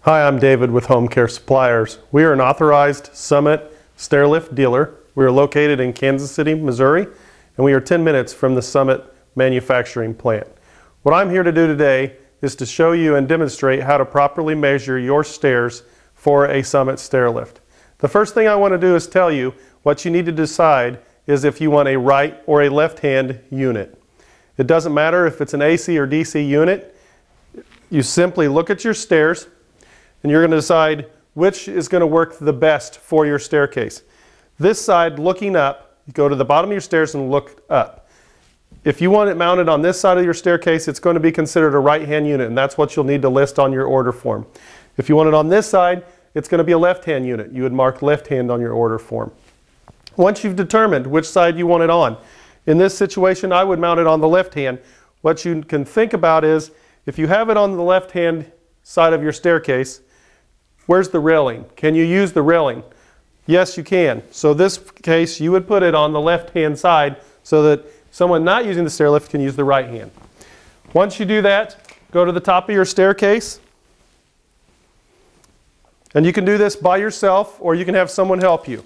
Hi, I'm David with Homecare Suppliers. We are an authorized Summit stair lift dealer. We are located in Kansas City, Missouri, and we are 10 minutes from the Summit manufacturing plant. What I'm here to do today is to show you and demonstrate how to properly measure your stairs for a Summit stair lift. The first thing I want to do is tell you what you need to decide is if you want a right or a left-hand unit. It doesn't matter if it's an AC or DC unit. You simply look at your stairs and you're going to decide which is going to work the best for your staircase. This side, looking up, you go to the bottom of your stairs and look up. If you want it mounted on this side of your staircase, it's going to be considered a right-hand unit, and that's what you'll need to list on your order form. If you want it on this side, it's going to be a left-hand unit. You would mark left-hand on your order form. Once you've determined which side you want it on, in this situation, I would mount it on the left hand. What you can think about is, if you have it on the left-hand side of your staircase, where's the railing? Can you use the railing? Yes, you can. So this case, you would put it on the left-hand side so that someone not using the stair lift can use the right hand. Once you do that, go to the top of your staircase. And you can do this by yourself, or you can have someone help you.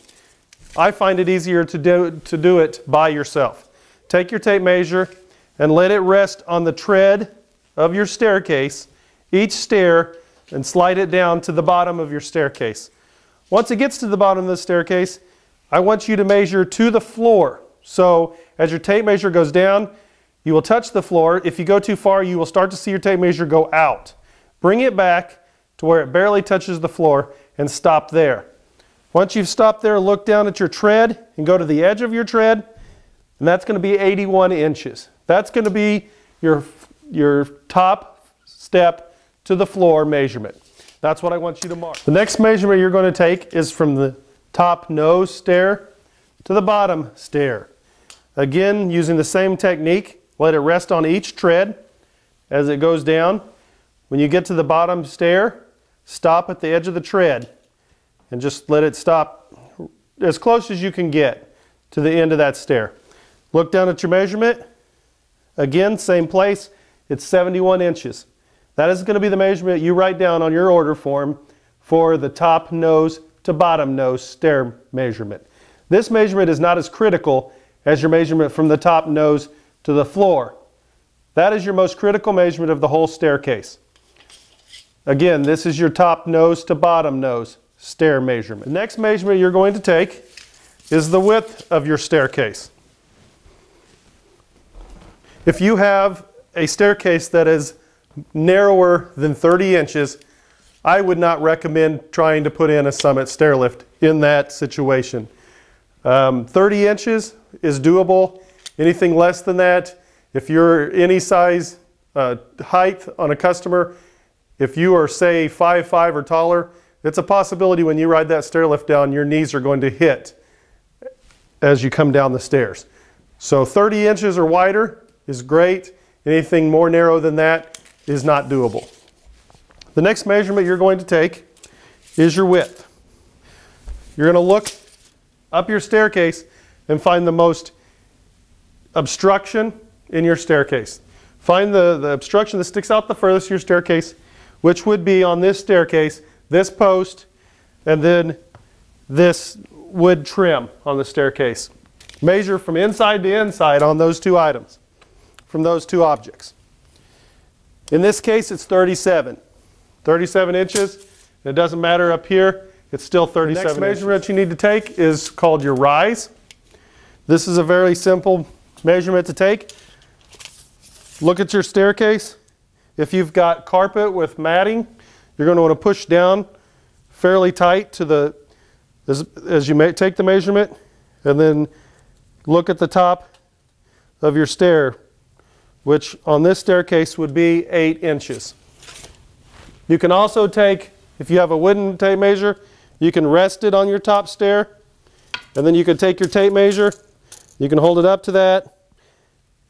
I find it easier to do it by yourself. Take your tape measure and let it rest on the tread of your staircase, each stair, and slide it down to the bottom of your staircase. Once it gets to the bottom of the staircase, I want you to measure to the floor. So as your tape measure goes down, you will touch the floor. If you go too far, you will start to see your tape measure go out. Bring it back to where it barely touches the floor and stop there. Once you've stopped there, look down at your tread and go to the edge of your tread, and that's going to be 81 inches. That's going to be your top step to the floor measurement. That's what I want you to mark. The next measurement you're going to take is from the top nose stair to the bottom stair. Again, using the same technique, let it rest on each tread as it goes down. When you get to the bottom stair, stop at the edge of the tread and just let it stop as close as you can get to the end of that stair. Look down at your measurement. Again, same place. It's 71 inches. That is going to be the measurement you write down on your order form for the top nose to bottom nose stair measurement. This measurement is not as critical as your measurement from the top nose to the floor. That is your most critical measurement of the whole staircase. Again, this is your top nose to bottom nose stair measurement. The next measurement you're going to take is the width of your staircase. If you have a staircase that is narrower than 30 inches, I would not recommend trying to put in a Summit stair lift in that situation. 30 inches is doable. Anything less than that, if you're any size height on a customer, if you are say 5'5" or taller, it's a possibility when you ride that stair lift down, your knees are going to hit as you come down the stairs. So 30 inches or wider is great. Anything more narrow than that is not doable. The next measurement you're going to take is your width. You're going to look up your staircase and find the most obstruction in your staircase. Find the obstruction that sticks out the furthest your staircase, which would be on this staircase, this post, and then this wood trim on the staircase. Measure from inside to inside on those two items, from those two objects. In this case, it's 37 inches. It doesn't matter up here, it's still 37 inches. The next measurement you need to take is called your rise. This is a very simple measurement to take. Look at your staircase. If you've got carpet with matting, you're going to want to push down fairly tight to as you take the measurement, and then look at the top of your stair, which on this staircase would be 8 inches. You can also take, if you have a wooden tape measure, you can rest it on your top stair, and then you can take your tape measure, you can hold it up to that,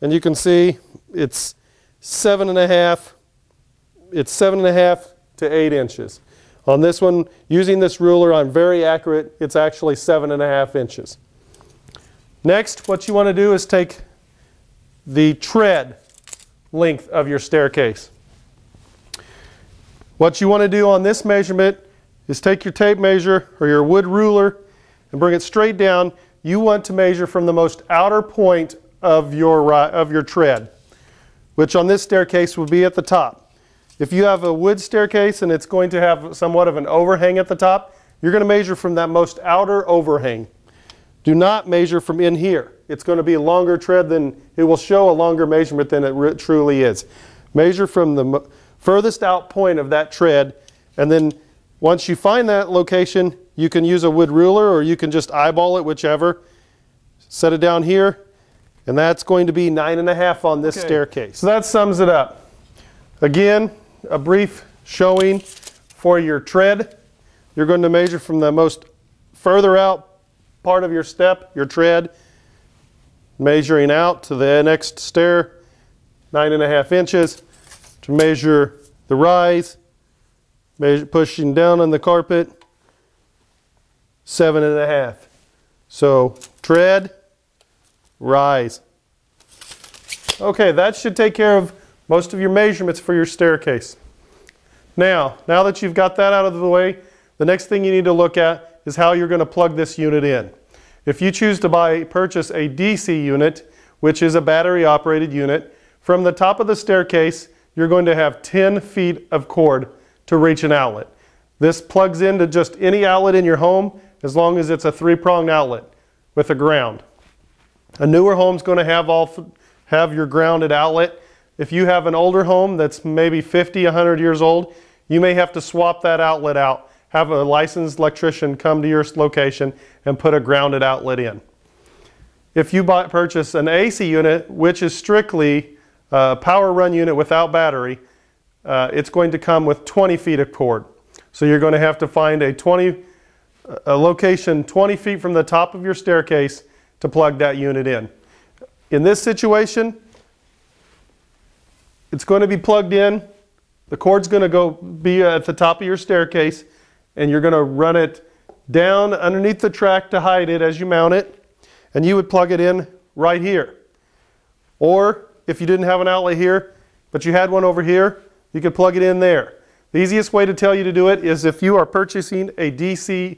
and you can see it's 7.5 to 8 inches. On this one, using this ruler, I'm very accurate. It's actually 7.5 inches. Next, what you want to do is take the tread length of your staircase. What you want to do on this measurement is take your tape measure or your wood ruler and bring it straight down. You want to measure from the most outer point of your tread, which on this staircase would be at the top. If you have a wood staircase and it's going to have somewhat of an overhang at the top, you're going to measure from that most outer overhang. Do not measure from in here. It's going to be a longer tread than, it will show a longer measurement than it truly is. Measure from the furthest out point of that tread, and then once you find that location, you can use a wood ruler or you can just eyeball it, whichever. Set it down here, and that's going to be 9.5 on this staircase. So that sums it up. Again, a brief showing for your tread. You're going to measure from the most further out part of your step, your tread, measuring out to the next stair, 9.5 inches. To measure the rise, pushing down on the carpet, 7.5. So tread, rise. Okay, that should take care of most of your measurements for your staircase. Now that you've got that out of the way, the next thing you need to look at is how you're going to plug this unit in. If you choose to purchase a DC unit, which is a battery operated unit, from the top of the staircase you're going to have 10 feet of cord to reach an outlet. This plugs into just any outlet in your home as long as it's a 3-pronged outlet with a ground. A newer home's going to have your grounded outlet. If you have an older home that's maybe 50, 100 years old, you may have to swap that outlet out, have a licensed electrician come to your location and put a grounded outlet in. If you purchase an AC unit, which is strictly a power run unit without battery, it's going to come with 20 feet of cord. So you're going to have to find a location 20 feet from the top of your staircase to plug that unit in. In this situation, it's going to be plugged in, the cord's going to be at the top of your staircase, and you're going to run it down underneath the track to hide it as you mount it, and you would plug it in right here. Or if you didn't have an outlet here, but you had one over here, you could plug it in there. The easiest way to tell you to do it is if you are purchasing a DC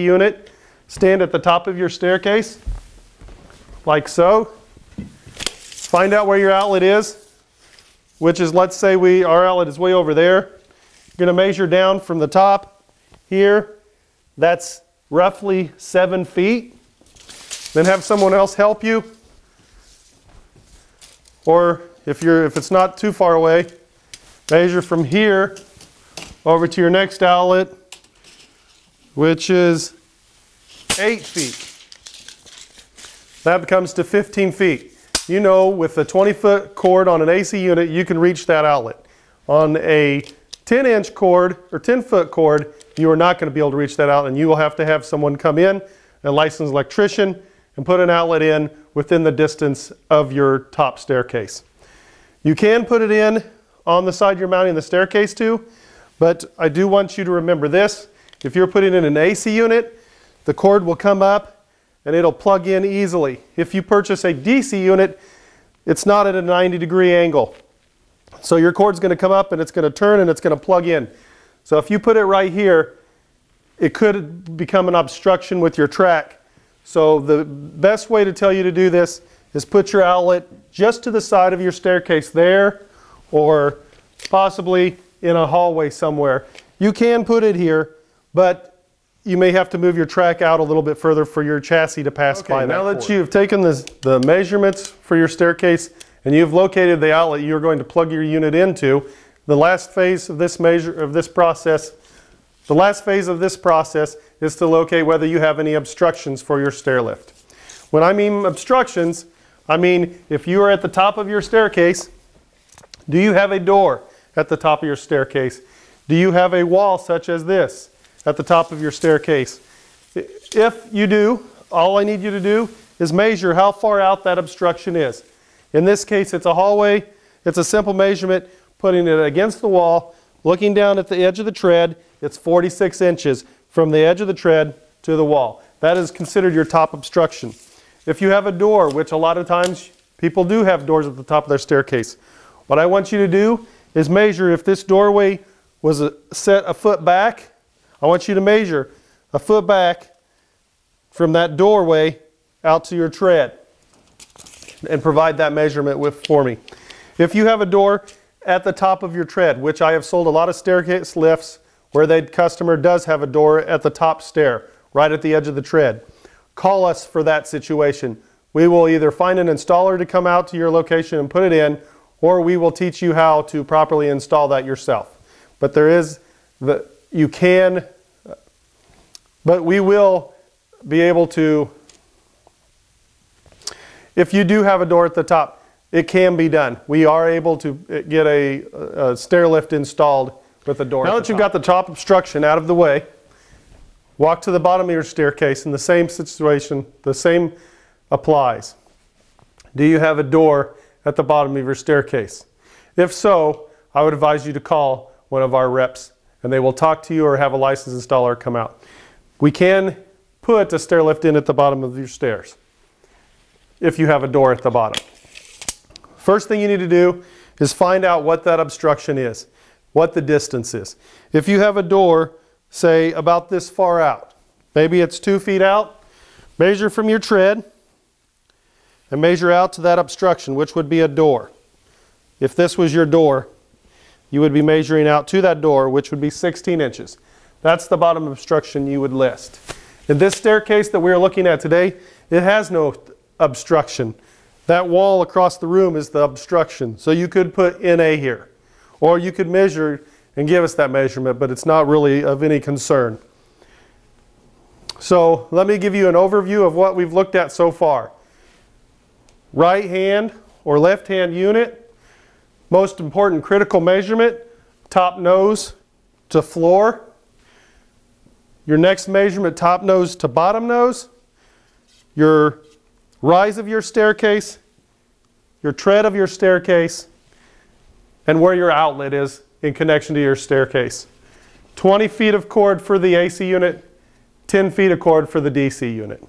unit, stand at the top of your staircase, like so. Find out where your outlet is, which is, let's say our outlet is way over there. You're going to measure down from the top here. That's roughly 7 feet. Then have someone else help you. Or if it's not too far away, measure from here over to your next outlet, which is 8 feet. That comes to 15 feet. You know, with a 20-foot cord on an AC unit, you can reach that outlet. On a 10-inch cord or 10-foot cord, you are not going to be able to reach that outlet, and you will have to have someone come in, a licensed electrician, and put an outlet in within the distance of your top staircase. You can put it in on the side you're mounting the staircase to, but I do want you to remember this. If you're putting in an AC unit, the cord will come up and it'll plug in easily. If you purchase a DC unit, it's not at a 90-degree angle. So your cord's going to come up and it's going to turn and it's going to plug in. So if you put it right here, it could become an obstruction with your track. So the best way to tell you to do this is put your outlet just to the side of your staircase there, or possibly in a hallway somewhere. You can put it here, but you may have to move your track out a little bit further for your chassis to pass by. Now that you've taken the measurements for your staircase and you've located the outlet you're going to plug your unit into, the last phase of this process is to locate whether you have any obstructions for your stair lift. When I mean obstructions, I mean if you are at the top of your staircase, do you have a door at the top of your staircase? Do you have a wall such as this at the top of your staircase? If you do, all I need you to do is measure how far out that obstruction is. In this case, it's a hallway. It's a simple measurement, putting it against the wall, looking down at the edge of the tread. It's 46 inches from the edge of the tread to the wall. That is considered your top obstruction. If you have a door, which a lot of times people do have doors at the top of their staircase, what I want you to do is measure if this doorway was set a foot back. I want you to measure a foot back from that doorway out to your tread and provide that measurement for me. If you have a door at the top of your tread, which I have sold a lot of staircase lifts where the customer does have a door at the top stair, right at the edge of the tread, call us for that situation. We will either find an installer to come out to your location and put it in, or we will teach you how to properly install that yourself. But but we will be able to, if you do have a door at the top, it can be done. We are able to get a stair lift installed with a door. Now that you've got the top obstruction out of the way, walk to the bottom of your staircase. In the same situation, the same applies. Do you have a door at the bottom of your staircase? If so, I would advise you to call one of our reps and they will talk to you or have a licensed installer come out. We can put a stair lift in at the bottom of your stairs if you have a door at the bottom. First thing you need to do is find out what that obstruction is, what the distance is. If you have a door, say about this far out, maybe it's 2 feet out, measure from your tread and measure out to that obstruction, which would be a door. If this was your door, you would be measuring out to that door, which would be 16 inches. That's the bottom obstruction you would list. In this staircase that we're looking at today, it has no obstruction. That wall across the room is the obstruction. So you could put NA here, or you could measure and give us that measurement, but it's not really of any concern. So let me give you an overview of what we've looked at so far. Right hand or left hand unit, most important critical measurement, top nose to floor. Your next measurement, top nose to bottom nose. Your rise of your staircase, your tread of your staircase, and where your outlet is in connection to your staircase. 20 feet of cord for the AC unit, 10 feet of cord for the DC unit.